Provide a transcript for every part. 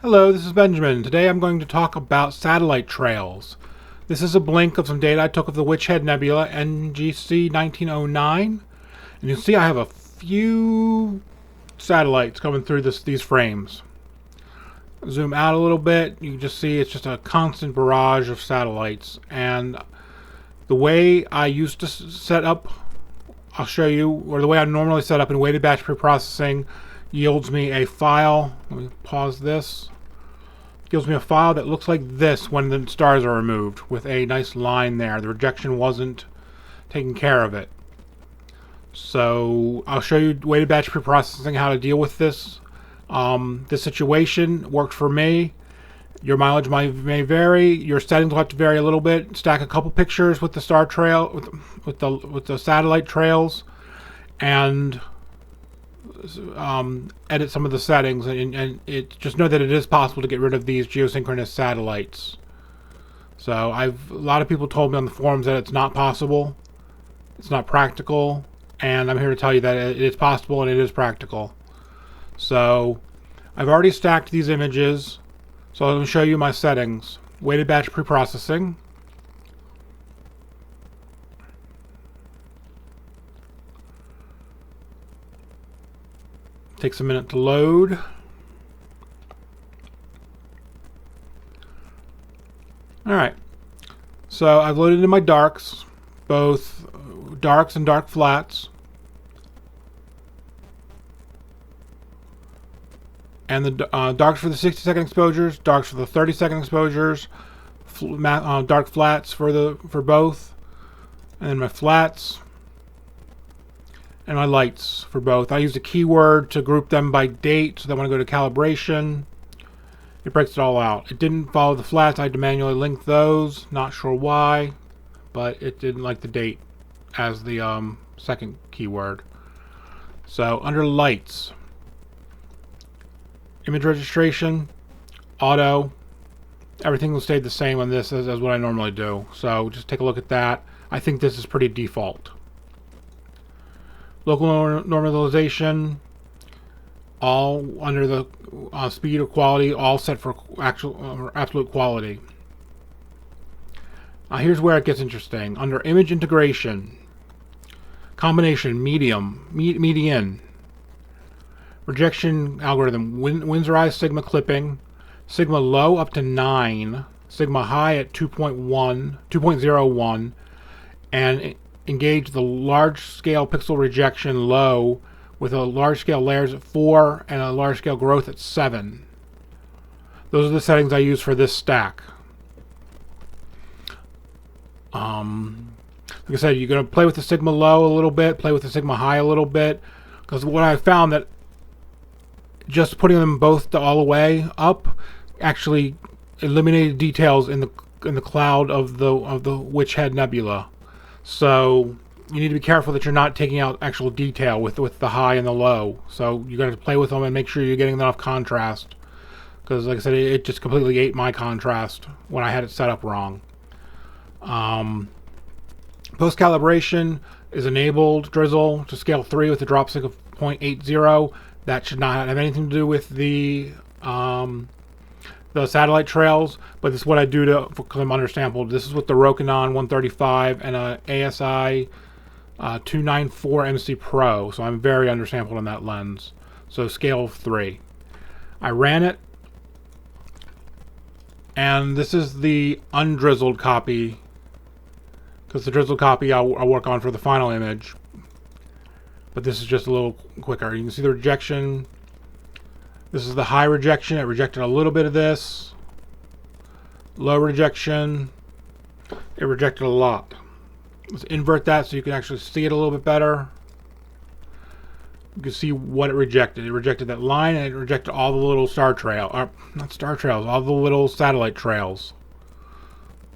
Hello, this is Benjamin. Today I'm going to talk about satellite trails. This is a blink of some data I took of the Witch Head Nebula, NGC 1909. And you can see I have a few satellites coming through these frames. Zoom out a little bit, you can just see it's just a constant barrage of satellites. And the way I used to set up, I'll show you, or the way I normally set up in weighted batch preprocessing yields me a file. Let me pause this. Gives me a file that looks like this when the stars are removed, with a nice line there. The rejection wasn't taking care of it. So I'll show you weighted batch preprocessing how to deal with this. This situation worked for me. Your mileage may vary. Your settings will have to vary a little bit. Stack a couple pictures with the star trail, with the satellite trails, and edit some of the settings, and just know that it is possible to get rid of these geosynchronous satellites. So a lot of people told me on the forums that it's not possible, it's not practical, and I'm here to tell you that it is possible and it is practical. So I've already stacked these images, so I'm going to show you my settings. Weighted batch preprocessing. Takes a minute to load. Alright, so I've loaded in my darks, both darks and dark flats. And the darks for the 60-second exposures, darks for the 30-second exposures, dark flats for both, and then my flats and my lights for both. I used a keyword to group them by date, so that when I go to calibration, it breaks it all out. It didn't follow the flats. I had to manually link those. Not sure why, but it didn't like the date as the second keyword. So under lights, image registration, auto, everything will stay the same on this as what I normally do. So just take a look at that. I think this is pretty default. Local normalization, all under the speed or quality, all set for absolute quality. Here's where it gets interesting. Under image integration, combination, median, rejection algorithm, Winsorized sigma clipping, sigma low up to 9, sigma high at 2.01, and engage the large-scale pixel rejection low with a large-scale layers at 4 and a large-scale growth at 7. Those are the settings I use for this stack. Like I said, you're going to play with the sigma low a little bit, play with the sigma high a little bit, because what I found that just putting them both all the way up actually eliminated details in the cloud of the Witch Head Nebula. So you need to be careful that you're not taking out actual detail with the high and the low. So you're going to play with them and make sure you're getting enough contrast, because like I said, it just completely ate my contrast when I had it set up wrong. Post calibration is enabled. Drizzle to scale 3 with a drop sync of 0.80. That should not have anything to do with the satellite trails, but this is what I do because I'm undersampled. This is with the Rokinon 135 and a ASI 294 MC Pro, so I'm very undersampled on that lens. So scale of 3. I ran it, and this is the undrizzled copy, because the drizzled copy I'll work on for the final image. But this is just a little quicker. You can see the rejection. This is the high rejection. It rejected a little bit of this. Low rejection. It rejected a lot. Let's invert that so you can actually see it a little bit better. You can see what it rejected. It rejected that line, and it rejected all the little star trail, or not star trails, all the little satellite trails,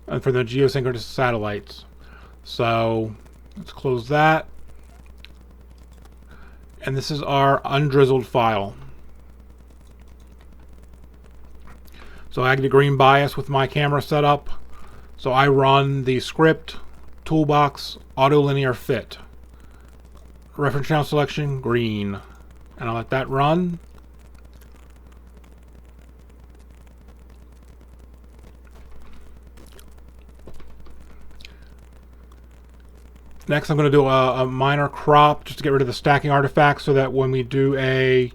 and for the geosynchronous satellites. So let's close that. And this is our undrizzled file. So I get a green bias with my camera setup. So I run the script, toolbox, auto linear fit. Reference channel selection, green. And I'll let that run. Next, I'm going to do a minor crop just to get rid of the stacking artifacts so that when we do a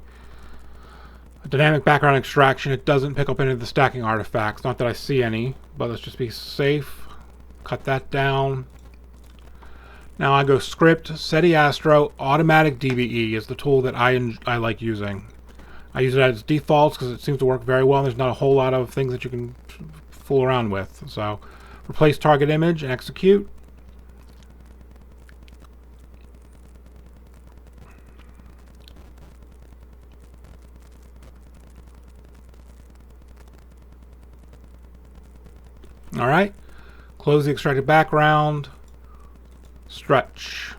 dynamic background extraction, it doesn't pick up any of the stacking artifacts. Not that I see any, but let's just be safe. Cut that down. Now I go script, SETI Astro, automatic DBE is the tool that I like using. I use it as defaults because it seems to work very well. There's not a whole lot of things that you can fool around with. So replace target image and execute. Alright, close the extracted background, stretch.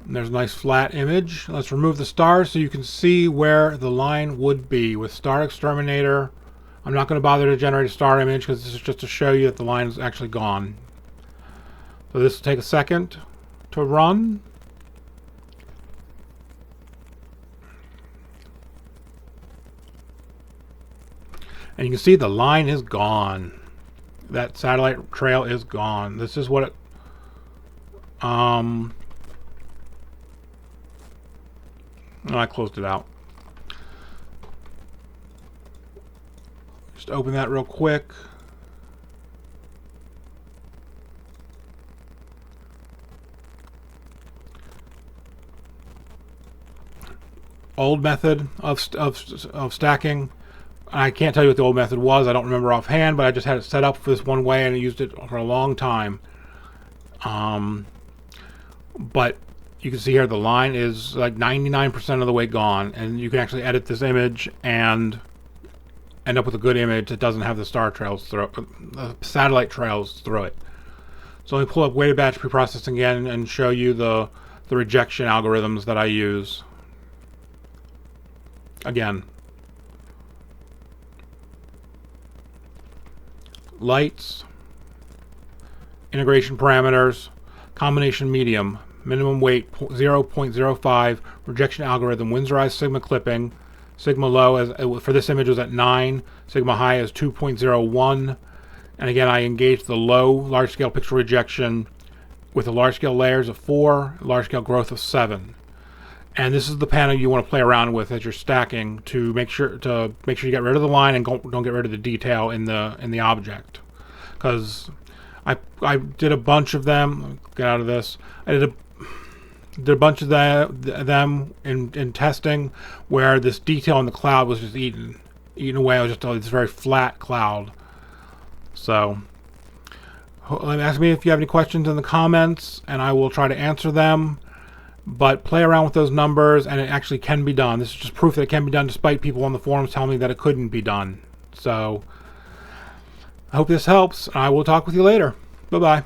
And there's a nice flat image. Let's remove the stars so you can see where the line would be. With Star Exterminator, I'm not going to bother to generate a star image because this is just to show you that the line is actually gone. So this will take a second to run. And you can see the line is gone. That satellite trail is gone. This is what it oh, I closed it out. Just open that real quick. Old method of stacking. I can't tell you what the old method was. I don't remember offhand, but I just had it set up for this one way and I used it for a long time. But you can see here the line is like 99% of the way gone, and you can actually edit this image and end up with a good image that doesn't have the star trails through satellite trails through it. So let me pull up weighted batch preprocessing again and show you the rejection algorithms that I use. Again, lights, integration parameters, combination medium, minimum weight 0.05, rejection algorithm, Winsorized sigma clipping, sigma low as for this image was at 9, sigma high is 2.01, and again I engaged the low large scale pixel rejection with the large scale layers of 4, large scale growth of 7. And this is the panel you want to play around with as you're stacking to make sure you get rid of the line and don't get rid of the detail in the object. Because I did a bunch of them. Get out of this. I did a bunch of them in testing where this detail in the cloud was just eaten away. It was just this very flat cloud. So ask me if you have any questions in the comments, and I will try to answer them. But play around with those numbers, and it actually can be done. This is just proof that it can be done, despite people on the forums telling me that it couldn't be done. So I hope this helps. I will talk with you later. Bye-bye.